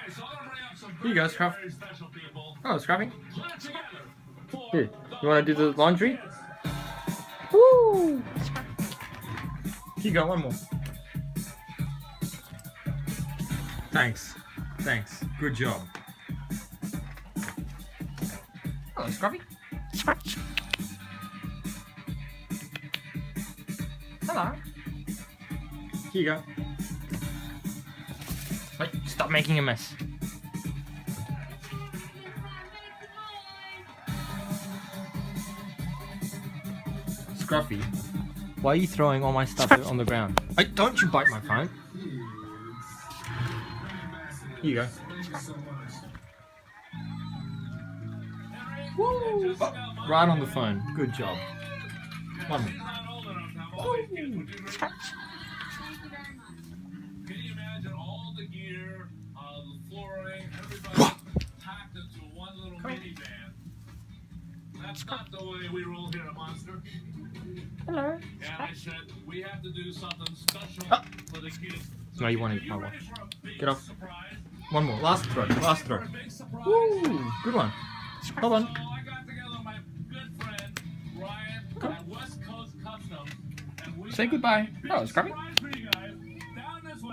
Here you go, Scruff. Oh, Scruffy. Here, you want to do the laundry? Woo! Here you go, one more. Thanks. Thanks. Good job. Hello, Scruffy. Hello. Here you go. Wait, stop making a mess. Scruffy, why are you throwing all my stuff on the ground? Hey, don't you bite my phone. Here you go. Woo! Oh, right on the phone. Good job. One more. Woo! Can you imagine all the gear, the flooring, everybody packed into one little minivan? That's not the way we roll here at Monster. Hello. And I said, we have to do something special for the kids. No, you want to eat my one. Get off. One more. Last throw. Last throw. Woo! Good one. Hold on. So I got together my good friend, Ryan, at West Coast Customs. And we Say goodbye. Oh, Scruffy.